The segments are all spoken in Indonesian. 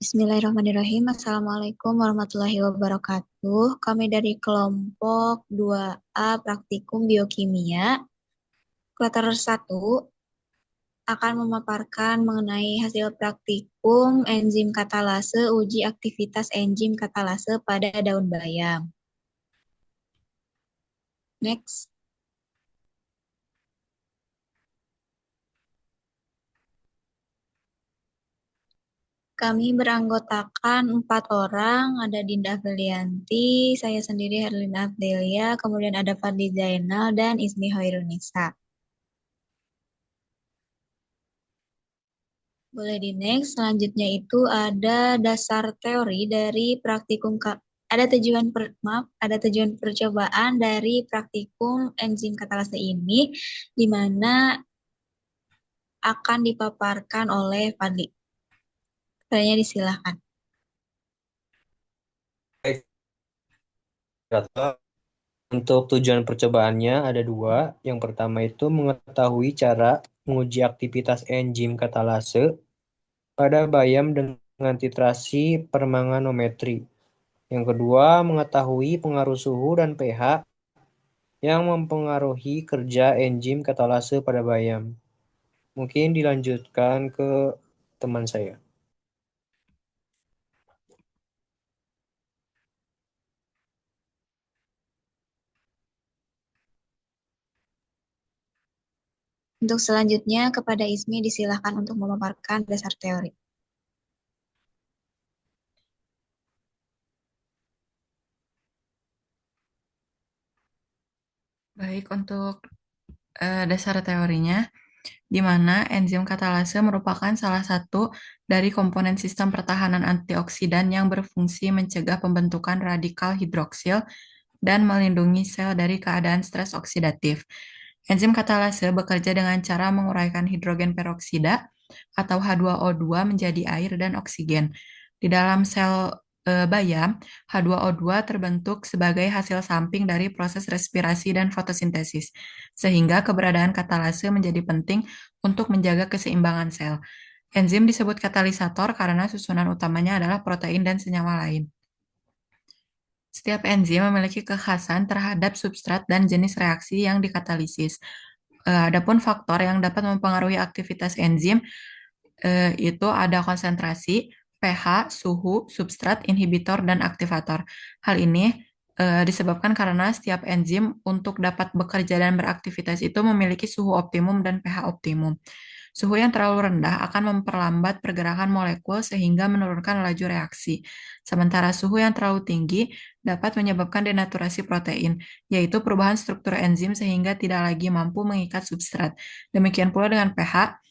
Bismillahirrahmanirrahim. Assalamualaikum warahmatullahi wabarakatuh. Kami dari kelompok 2A Praktikum Biokimia, Kloter 1 akan memaparkan mengenai hasil praktikum enzim katalase uji aktivitas enzim katalase pada daun bayam. Next. Kami beranggotakan 4 orang, ada Dinda Felianti, saya sendiri Herlina Afdelia, kemudian ada Fadli Zainal, dan Ismi Hoirunisa. Boleh di next. Selanjutnya itu ada dasar teori dari praktikum, ada tujuan percobaan dari praktikum enzim katalase ini, di mana akan dipaparkan oleh Fadli. Saya disilahkan. Baik, untuk tujuan percobaannya ada dua. Yang pertama itu mengetahui cara menguji aktivitas enzim katalase pada bayam dengan titrasi permanganometri. Yang kedua, mengetahui pengaruh suhu dan pH yang mempengaruhi kerja enzim katalase pada bayam. Mungkin dilanjutkan ke teman saya. Untuk selanjutnya, kepada Ismi disilahkan untuk memaparkan dasar teori. Baik, untuk dasar teorinya, di mana enzim katalase merupakan salah satu dari komponen sistem pertahanan antioksidan yang berfungsi mencegah pembentukan radikal hidroksil dan melindungi sel dari keadaan stres oksidatif. Enzim katalase bekerja dengan cara menguraikan hidrogen peroksida atau H2O2 menjadi air dan oksigen. Di dalam sel bayam, H2O2 terbentuk sebagai hasil samping dari proses respirasi dan fotosintesis, sehingga keberadaan katalase menjadi penting untuk menjaga keseimbangan sel. Enzim disebut katalisator karena susunan utamanya adalah protein dan senyawa lain. Setiap enzim memiliki kekhasan terhadap substrat dan jenis reaksi yang dikatalisis. Adapun faktor yang dapat mempengaruhi aktivitas enzim itu ada konsentrasi, pH, suhu, substrat, inhibitor, dan aktivator. Hal ini disebabkan karena setiap enzim untuk dapat bekerja dan beraktivitas itu memiliki suhu optimum dan pH optimum. Suhu yang terlalu rendah akan memperlambat pergerakan molekul sehingga menurunkan laju reaksi. Sementara suhu yang terlalu tinggi dapat menyebabkan denaturasi protein, yaitu perubahan struktur enzim sehingga tidak lagi mampu mengikat substrat. Demikian pula dengan pH,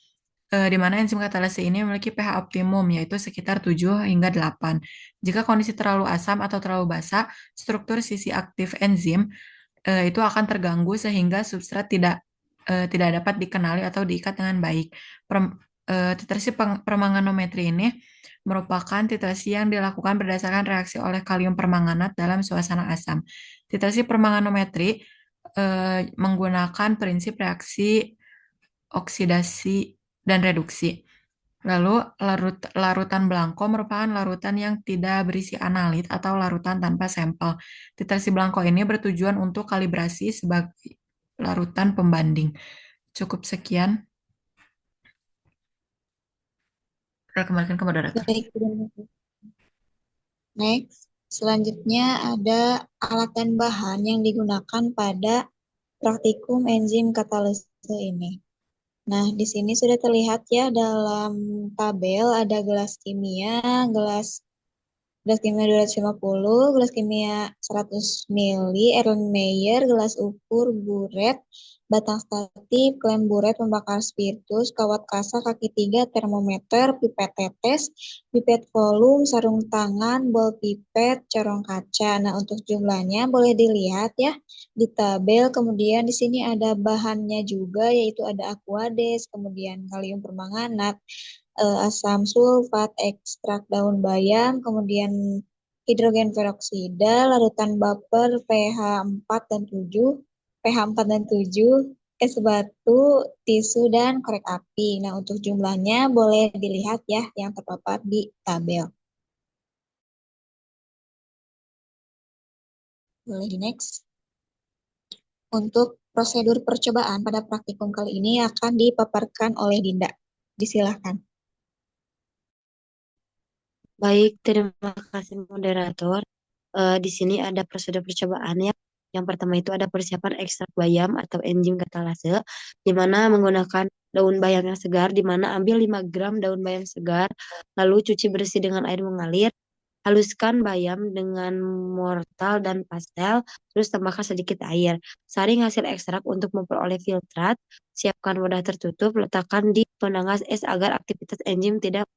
di mana enzim katalase ini memiliki pH optimum, yaitu sekitar 7 hingga 8. Jika kondisi terlalu asam atau terlalu basa, struktur sisi aktif enzim itu akan terganggu sehingga substrat tidak dapat dikenali atau diikat dengan baik. Titrasi permanganometri ini merupakan titrasi yang dilakukan berdasarkan reaksi oleh kalium permanganat dalam suasana asam. Titrasi permanganometri menggunakan prinsip reaksi oksidasi dan reduksi. Lalu larutan blanko merupakan larutan yang tidak berisi analit atau larutan tanpa sampel. Titrasi blanko ini bertujuan untuk kalibrasi sebagai larutan pembanding. Cukup sekian. Kembalikan ke moderator. Baik, next. Selanjutnya ada alat dan bahan yang digunakan pada praktikum enzim katalase ini. Nah, di sini sudah terlihat ya dalam tabel ada gelas kimia, gelas gelas kimia 250, gelas kimia 100 mili, Erlenmeyer, gelas ukur buret, batang statif, klem buret pembakar spiritus, kawat kasa kaki 3, termometer, pipet tetes, pipet volum, sarung tangan, bol pipet, corong kaca. Nah, untuk jumlahnya boleh dilihat ya di tabel. Kemudian di sini ada bahannya juga, yaitu ada aquades, kemudian kalium permanganat, asam sulfat, ekstrak daun bayam, kemudian hidrogen peroksida, larutan baper pH 4 dan 7, pH 4 dan 7, es batu, tisu, dan korek api. Nah, untuk jumlahnya boleh dilihat ya yang terpapat di tabel. Boleh di next. Untuk prosedur percobaan pada praktikum kali ini akan dipaparkan oleh Dinda. Disilahkan. Baik, terima kasih moderator. Di sini ada prosedur percobaan ya. Yang pertama itu ada persiapan ekstrak bayam atau enzim katalase, di mana menggunakan daun bayam yang segar, di mana ambil 5 gram daun bayam segar, lalu cuci bersih dengan air mengalir, haluskan bayam dengan mortal dan pastel, terus tambahkan sedikit air. Saring hasil ekstrak untuk memperoleh filtrat, siapkan wadah tertutup, letakkan di penanggas es agar aktivitas enzim tidak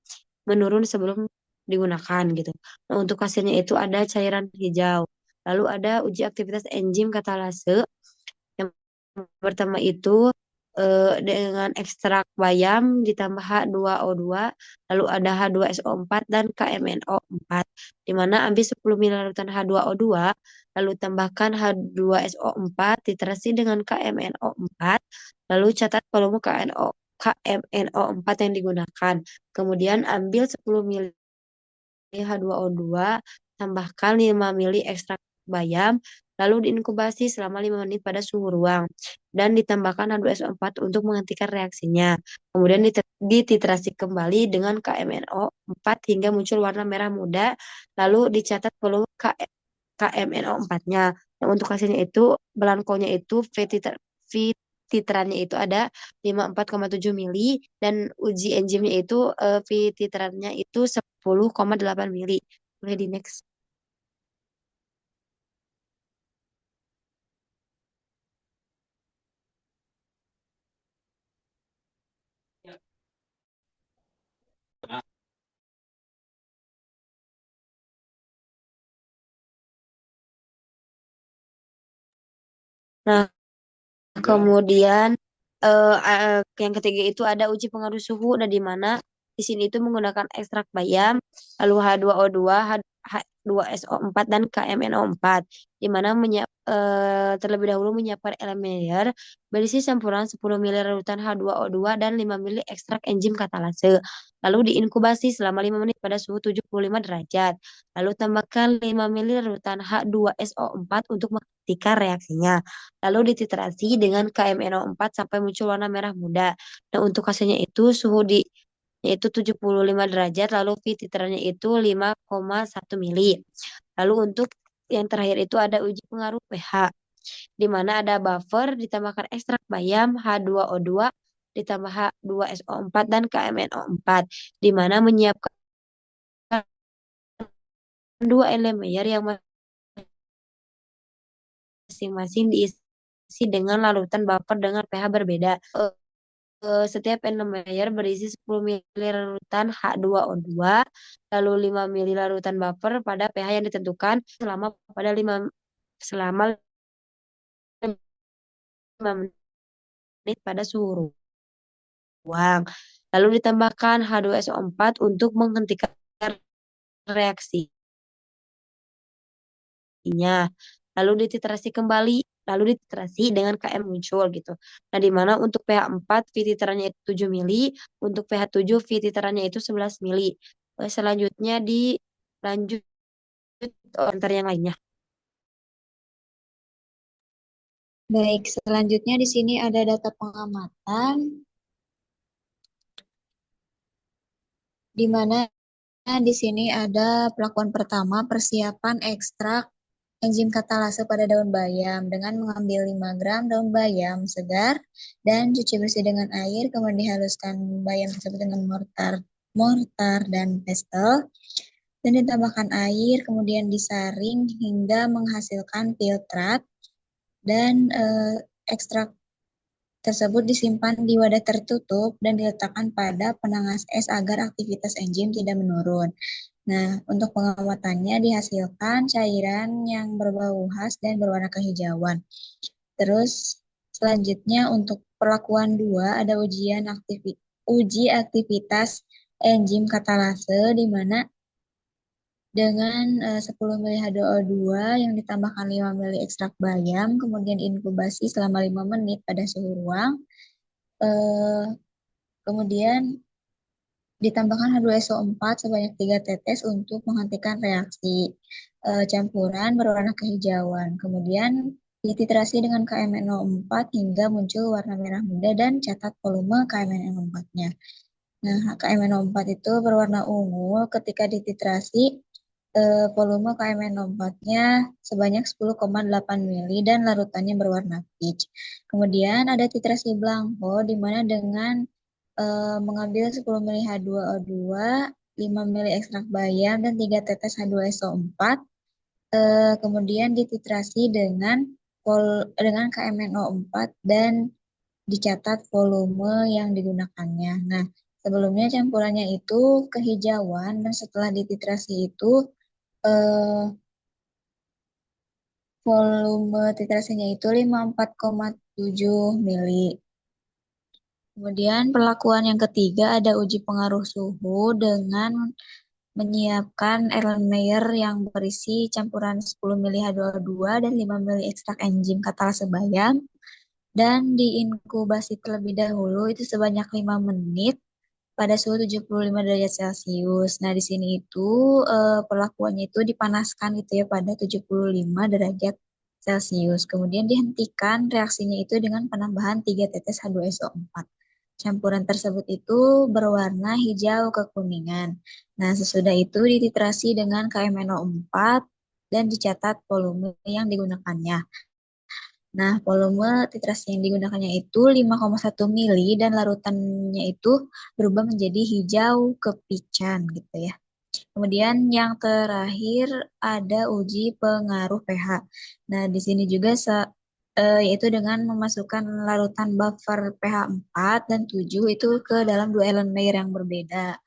menurun sebelum digunakan gitu. Nah, untuk hasilnya itu ada cairan hijau. Lalu ada uji aktivitas enzim katalase. Yang pertama itu dengan ekstrak bayam ditambah H2O2, lalu ada H2SO4 dan KMNO4. Di mana ambil 10 ml larutan H2O2, lalu tambahkan H2SO4, titrasi dengan KMNO4, lalu catat volume KMNO4 yang digunakan. Kemudian ambil 10 ml H2O2, tambahkan 5 ml ekstrak bayam, lalu diinkubasi selama 5 menit pada suhu ruang, dan ditambahkan H2SO4 untuk menghentikan reaksinya. Kemudian dititrasi kembali dengan KMNO4 hingga muncul warna merah muda, lalu dicatat volume KMNO4-nya. Nah, untuk hasilnya itu, belangkonya itu titrannya itu ada 54,7 mili dan uji enzimnya itu titrannya itu 10,8 mili. Boleh di next. Nah, kemudian yang ketiga itu ada uji pengaruh suhu, dan di mana di sini itu menggunakan ekstrak bayam, lalu H2O2, H2SO4 dan KMNO4, di mana terlebih dahulu menyiapkan elemen layer berisi campuran 10 ml larutan H2O2 dan 5 ml ekstrak enzim katalase. Lalu diinkubasi selama 5 menit pada suhu 75 derajat. Lalu tambahkan 5 ml larutan H2SO4 untuk menghentikan reaksinya. Lalu dititrasi dengan KMNO4 sampai muncul warna merah muda. Nah, untuk hasilnya itu suhu yaitu 75 derajat, lalu V titrannya itu 5,1 mili. Lalu untuk yang terakhir itu ada uji pengaruh pH, di mana ada buffer ditambahkan ekstrak bayam, H2O2 ditambah H2SO4 dan KMNO4, di mana menyiapkan dua elemen yang masing-masing diisi dengan larutan buffer dengan pH berbeda. Setiap elemen berisi 10 ml larutan H2O2, lalu 5 ml larutan buffer pada pH yang ditentukan selama 5 menit pada suhu ruang. Lalu ditambahkan H2SO4 untuk menghentikan reaksinya. Lalu dititrasi kembali, lalu dititrasi dengan KM muncul gitu. Nah, di mana untuk pH 4 V titerannya itu 7 mili, untuk pH 7 V titerannya itu 11 mili. Selanjutnya dilanjut antar yang lainnya. Baik, selanjutnya di sini ada data pengamatan, di mana di sini ada pelakuan pertama persiapan ekstrak enzim katalase pada daun bayam dengan mengambil 5 gram daun bayam segar dan cuci bersih dengan air, kemudian dihaluskan bayam tersebut dengan mortar dan pestle, dan ditambahkan air, kemudian disaring hingga menghasilkan filtrat, dan ekstrak tersebut disimpan di wadah tertutup dan diletakkan pada penangas es agar aktivitas enzim tidak menurun. Nah, untuk pengamatannya dihasilkan cairan yang berbau khas dan berwarna kehijauan. Terus selanjutnya untuk perlakuan 2 ada uji aktivitas enzim katalase, di mana dengan 10 ml H2O2 yang ditambahkan 5 ml ekstrak bayam, kemudian inkubasi selama 5 menit pada suhu ruang. Kemudian Ditambahkan H2SO4 sebanyak 3 tetes untuk menghentikan reaksi campuran berwarna kehijauan. Kemudian dititrasi dengan KMNO4 hingga muncul warna merah muda dan catat volume KMNO4-nya. Nah, KMNO4 itu berwarna ungu ketika dititrasi volume KMNO4-nya sebanyak 10,8 mili dan larutannya berwarna peach. Kemudian ada titrasi blanko di mana dengan mengambil 10 mili H2O2, 5 mili ekstrak bayam, dan 3 tetes H2SO4. Kemudian dititrasi dengan KMNO4 dan dicatat volume yang digunakannya. Nah, sebelumnya campurannya itu kehijauan dan setelah dititrasi itu eh, volume titrasinya itu 54,7 mili. Kemudian perlakuan yang ketiga ada uji pengaruh suhu dengan menyiapkan Erlenmeyer yang berisi campuran 10 mili H2O2 dan 5 mili ekstrak enzim katalase bayam dan diinkubasi terlebih dahulu itu sebanyak 5 menit pada suhu 75 derajat Celcius. Nah, di sini itu perlakuannya itu dipanaskan gitu ya pada 75 derajat Celcius. Kemudian dihentikan reaksinya itu dengan penambahan 3 tetes H2SO4. Campuran tersebut itu berwarna hijau kekuningan. Nah, sesudah itu dititrasi dengan KMNO4 dan dicatat volume yang digunakannya. Nah, volume titrasi yang digunakannya itu 5,1 mili dan larutannya itu berubah menjadi hijau kepican gitu ya. Kemudian yang terakhir ada uji pengaruh pH. Nah, di sini juga yaitu dengan memasukkan larutan buffer pH 4 dan 7 itu ke dalam dua Erlenmeyer yang berbeda.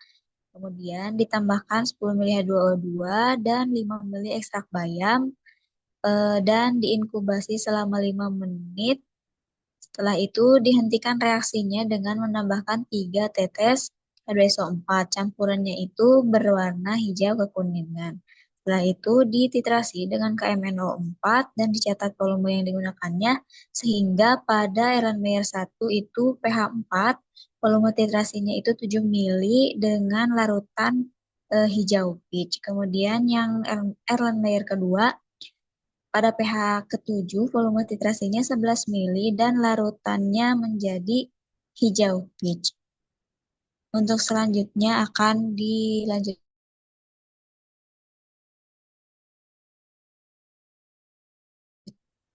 Kemudian ditambahkan 10 mili H2O2 dan 5 mili ekstrak bayam dan diinkubasi selama 5 menit. Setelah itu dihentikan reaksinya dengan menambahkan 3 tetes H2SO4. Campurannya itu berwarna hijau kekuningan. Setelah itu dititrasi dengan KMNO4 dan dicatat volume yang digunakannya sehingga pada Erlenmeyer 1 itu pH 4, volume titrasinya itu 7 mili dengan larutan hijau peach. Kemudian yang Erlenmeyer kedua pada pH ke-7, volume titrasinya 11 mili dan larutannya menjadi hijau peach. Untuk selanjutnya akan dilanjut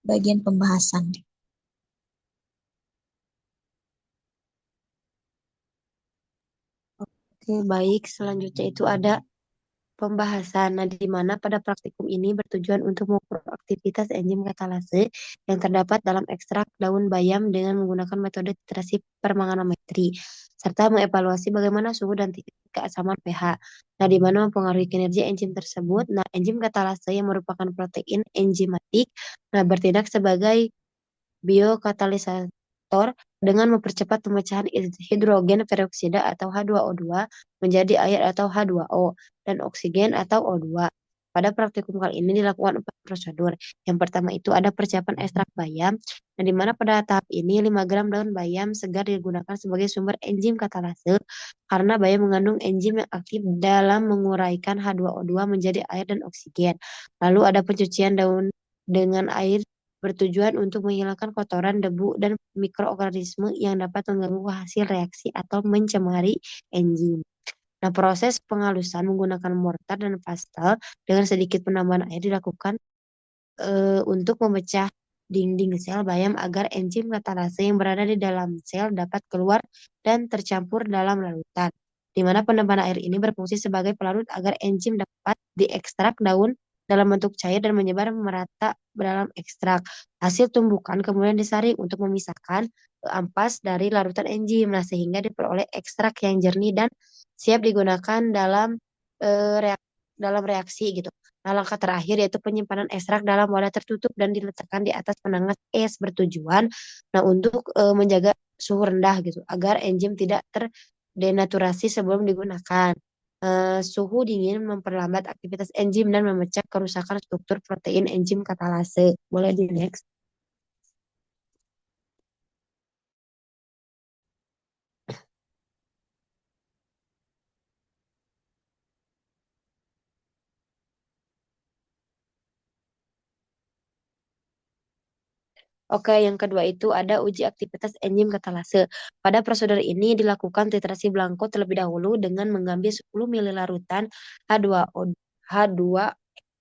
bagian pembahasan. Oke, baik. Selanjutnya itu ada pembahasan. Nah, di mana pada praktikum ini bertujuan untuk mengukur aktivitas enzim katalase yang terdapat dalam ekstrak daun bayam dengan menggunakan metode titrasi permanganometri, serta mengevaluasi bagaimana suhu dan tingkat keasaman pH. Nah, di mana mempengaruhi kinerja enzim tersebut. Nah, enzim katalase yang merupakan protein enzimatik, nah bertindak sebagai biokatalisator dengan mempercepat pemecahan hidrogen peroksida atau H2O2 menjadi air atau H2O dan oksigen atau O2. Pada praktikum kali ini dilakukan 4 prosedur. Yang pertama itu ada persiapan ekstrak bayam, nah di mana pada tahap ini 5 gram daun bayam segar digunakan sebagai sumber enzim katalase karena bayam mengandung enzim yang aktif dalam menguraikan H2O2 menjadi air dan oksigen. Lalu ada pencucian daun dengan air bertujuan untuk menghilangkan kotoran, debu, dan mikroorganisme yang dapat mengganggu hasil reaksi atau mencemari enzim. Nah, proses penghalusan menggunakan mortar dan pastel dengan sedikit penambahan air dilakukan untuk memecah dinding sel bayam agar enzim katalase yang berada di dalam sel dapat keluar dan tercampur dalam larutan. Di mana penambahan air ini berfungsi sebagai pelarut agar enzim dapat diekstrak daun dalam bentuk cair dan menyebar merata dalam ekstrak. Hasil tumbukan kemudian disaring untuk memisahkan ampas dari larutan enzim. Nah, sehingga diperoleh ekstrak yang jernih dan siap digunakan dalam reaksi gitu. Nah, langkah terakhir yaitu penyimpanan ekstrak dalam wadah tertutup dan diletakkan di atas penangas es bertujuan untuk menjaga suhu rendah gitu agar enzim tidak terdenaturasi sebelum digunakan. Suhu dingin memperlambat aktivitas enzim dan memecah kerusakan struktur protein enzim katalase. Boleh di next. Oke, yang kedua itu ada uji aktivitas enzim katalase. Pada prosedur ini dilakukan titrasi blanko terlebih dahulu dengan mengambil 10 ml larutan H2O, H2,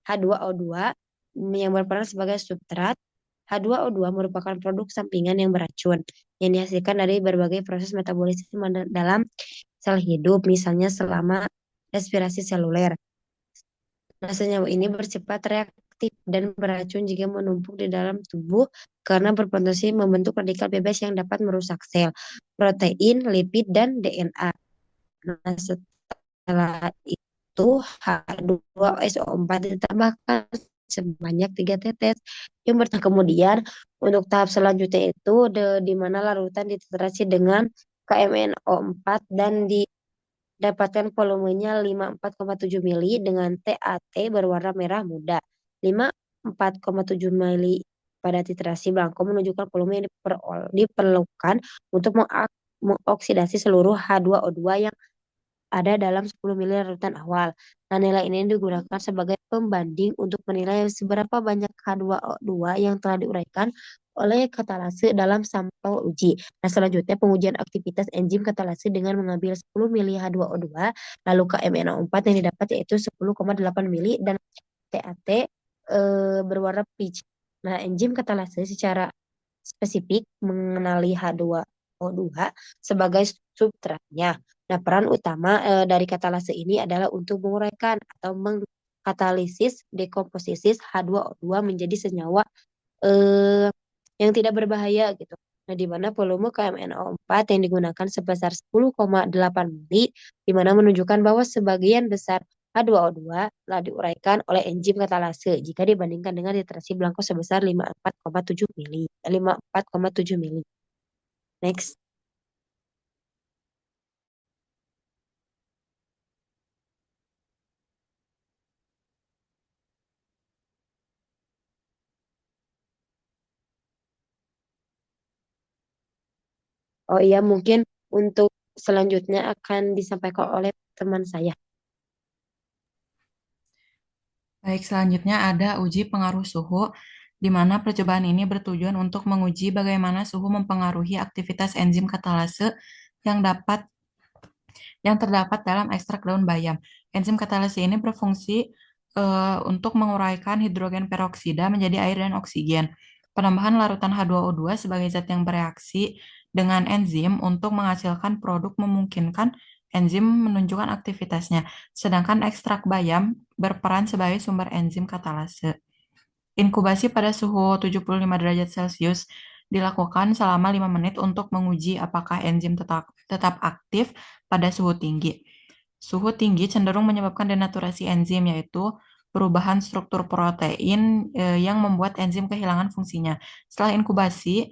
H2O2 yang berperan sebagai substrat. H2O2 merupakan produk sampingan yang beracun yang dihasilkan dari berbagai proses metabolisme dalam sel hidup, misalnya selama respirasi seluler. Nah, senyawa ini bersifat reaktif dan beracun jika menumpuk di dalam tubuh karena berpotensi membentuk radikal bebas yang dapat merusak sel, protein, lipid, dan DNA. Nah, setelah itu H2SO4 ditambahkan sebanyak 3 tetes yang kemudian untuk tahap selanjutnya itu di mana larutan dititrasi dengan KMNO4 dan dapatkan volumenya 54,7 mili dengan TAT berwarna merah muda. 54,7 mili pada titrasi blanko menunjukkan volume yang diperlukan untuk mengoksidasi seluruh H2O2 yang ada dalam 10 mili larutan awal. Nah, nilai ini digunakan sebagai pembanding untuk menilai seberapa banyak H2O2 yang telah diuraikan oleh katalase dalam sampel uji. Nah, selanjutnya pengujian aktivitas enzim katalase dengan mengambil 10 mili H2O2, lalu KMNO4 yang didapat yaitu 10,8 mili dan TAT berwarna peach. Nah, enzim katalase secara spesifik mengenali H2O2 sebagai substratnya. Nah, peran utama dari katalase ini adalah untuk menguraikan atau mengkatalisis dekomposisi H2O2 menjadi senyawa eh, yang tidak berbahaya gitu. Nah, di mana volume KMNO4 yang digunakan sebesar 10,8 mili, di mana menunjukkan bahwa sebagian besar H2O2 telah diuraikan oleh enzim katalase jika dibandingkan dengan titrasi blanko sebesar 54,7 mili. 54,7 mili. Next. Oh iya, mungkin untuk selanjutnya akan disampaikan oleh teman saya. Baik, selanjutnya ada uji pengaruh suhu, di mana percobaan ini bertujuan untuk menguji bagaimana suhu mempengaruhi aktivitas enzim katalase yang terdapat dalam ekstrak daun bayam. Enzim katalase ini berfungsi untuk menguraikan hidrogen peroksida menjadi air dan oksigen. Penambahan larutan H2O2 sebagai zat yang bereaksi dengan enzim untuk menghasilkan produk memungkinkan enzim menunjukkan aktivitasnya, sedangkan ekstrak bayam berperan sebagai sumber enzim katalase. Inkubasi pada suhu 75 derajat Celcius dilakukan selama 5 menit untuk menguji apakah enzim tetap aktif pada suhu tinggi. Suhu tinggi cenderung menyebabkan denaturasi enzim, yaitu perubahan struktur protein yang membuat enzim kehilangan fungsinya. Setelah inkubasi,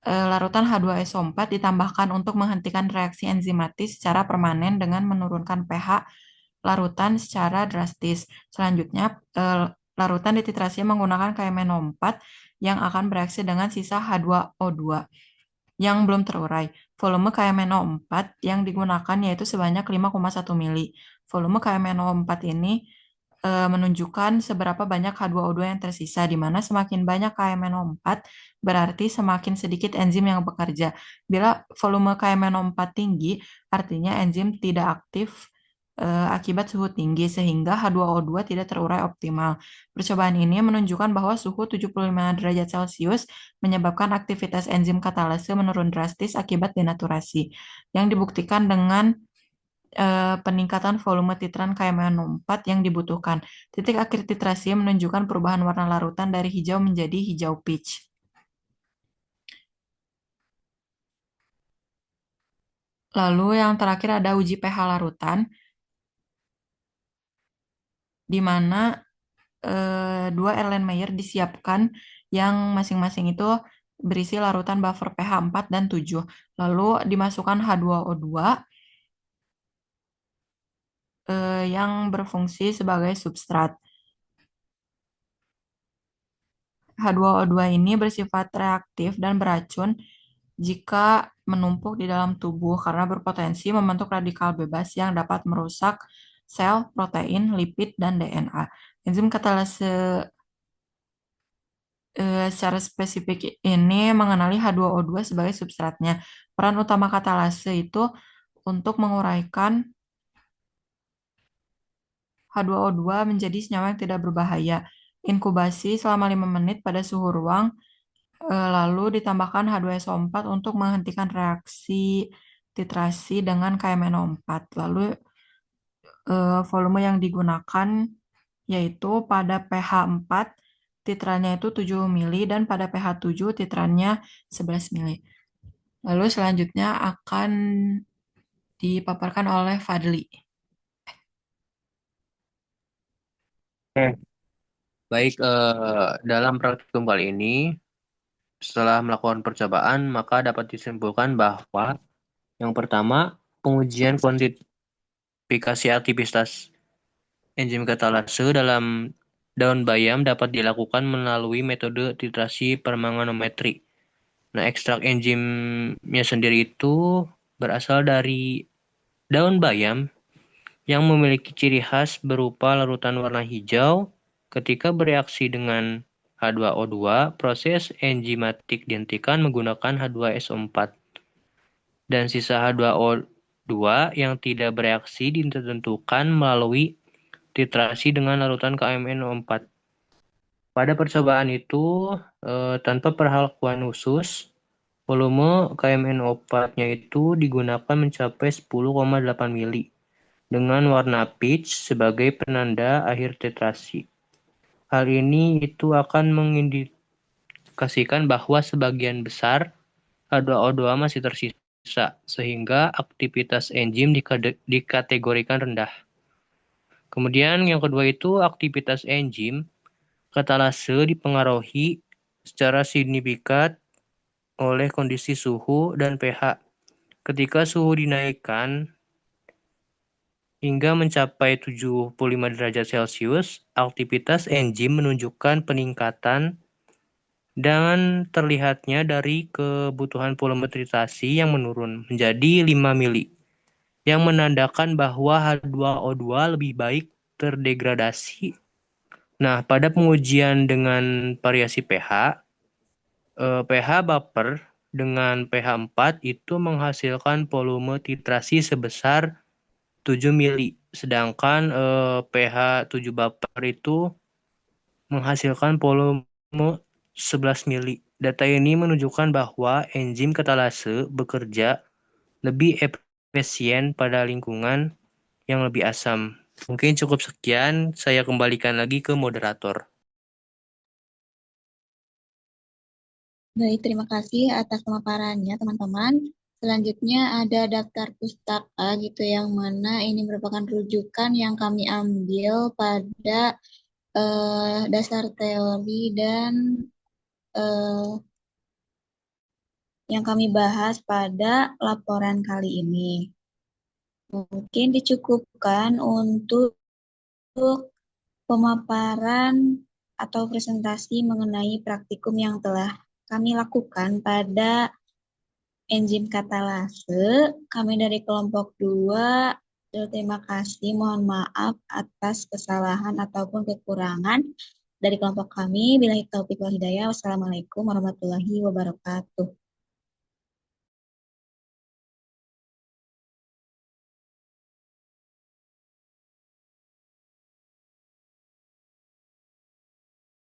larutan H2SO4 ditambahkan untuk menghentikan reaksi enzimatis secara permanen dengan menurunkan pH larutan secara drastis. Selanjutnya, larutan dititrasi menggunakan KMNO4 yang akan bereaksi dengan sisa H2O2 yang belum terurai. Volume KMNO4 yang digunakan yaitu sebanyak 5,1 mili. Volume KMNO4 ini menunjukkan seberapa banyak H2O2 yang tersisa, di mana semakin banyak KMNO4 berarti semakin sedikit enzim yang bekerja. Bila volume KMNO4 tinggi, artinya enzim tidak aktif akibat suhu tinggi, sehingga H2O2 tidak terurai optimal. Percobaan ini menunjukkan bahwa suhu 75 derajat Celcius menyebabkan aktivitas enzim katalase menurun drastis akibat denaturasi, yang dibuktikan dengan peningkatan volume titran KMNO4 yang dibutuhkan. Titik akhir titrasi menunjukkan perubahan warna larutan dari hijau menjadi hijau peach. Lalu yang terakhir ada uji pH larutan, di mana dua Erlenmeyer disiapkan yang masing-masing itu berisi larutan buffer pH 4 dan 7. Lalu dimasukkan H2O2 yang berfungsi sebagai substrat. H2O2 ini bersifat reaktif dan beracun jika menumpuk di dalam tubuh karena berpotensi membentuk radikal bebas yang dapat merusak sel, protein, lipid, dan DNA. Enzim katalase secara spesifik ini mengenali H2O2 sebagai substratnya. Peran utama katalase itu untuk menguraikan H2O2 menjadi senyawa yang tidak berbahaya. Inkubasi selama 5 menit pada suhu ruang, lalu ditambahkan H2SO4 untuk menghentikan reaksi titrasi dengan KMNO4. Lalu volume yang digunakan yaitu pada pH 4 titrannya itu 7 mili dan pada pH 7 titrannya 11 mili. Lalu selanjutnya akan dipaparkan oleh Fadli. Baik, dalam praktikum kali ini, setelah melakukan percobaan, maka dapat disimpulkan bahwa yang pertama, pengujian kuantifikasi aktivitas enzim katalase dalam daun bayam dapat dilakukan melalui metode titrasi permanganometri. Nah, ekstrak enzimnya sendiri itu berasal dari daun bayam yang memiliki ciri khas berupa larutan warna hijau. Ketika bereaksi dengan H2O2, proses enzimatik dihentikan menggunakan H2SO4. Dan sisa H2O2 yang tidak bereaksi ditentukan melalui titrasi dengan larutan KMNO4. Pada percobaan itu, tanpa perlakuan khusus, volume KMNO4-nya itu digunakan mencapai 10,8 mili dengan warna peach sebagai penanda akhir titrasi. Hal ini itu akan mengindikasikan bahwa sebagian besar H2O2 masih tersisa, sehingga aktivitas enzim dikategorikan rendah. Kemudian yang kedua itu aktivitas enzim katalase dipengaruhi secara signifikan oleh kondisi suhu dan pH. Ketika suhu dinaikkan hingga mencapai 75 derajat Celcius, aktivitas enzim menunjukkan peningkatan dan terlihatnya dari kebutuhan volume titrasi yang menurun menjadi 5 mili, yang menandakan bahwa H2O2 lebih baik terdegradasi. Nah, pada pengujian dengan variasi pH, pH baper dengan pH 4 itu menghasilkan volume titrasi sebesar 7 mili, sedangkan pH 7 baper itu menghasilkan volume 11 mili. Data ini menunjukkan bahwa enzim katalase bekerja lebih efisien pada lingkungan yang lebih asam. Mungkin cukup sekian, saya kembalikan lagi ke moderator. Baik, terima kasih atas pemaparannya, teman-teman. Selanjutnya ada daftar pustaka gitu yang mana ini merupakan rujukan yang kami ambil pada dasar teori dan yang kami bahas pada laporan kali ini. Mungkin dicukupkan untuk pemaparan atau presentasi mengenai praktikum yang telah kami lakukan pada enzim katalase. Kami dari kelompok 2, terima kasih, mohon maaf atas kesalahan ataupun kekurangan dari kelompok kami. Billahi taufiq wal hidayah. Wassalamualaikum warahmatullahi wabarakatuh.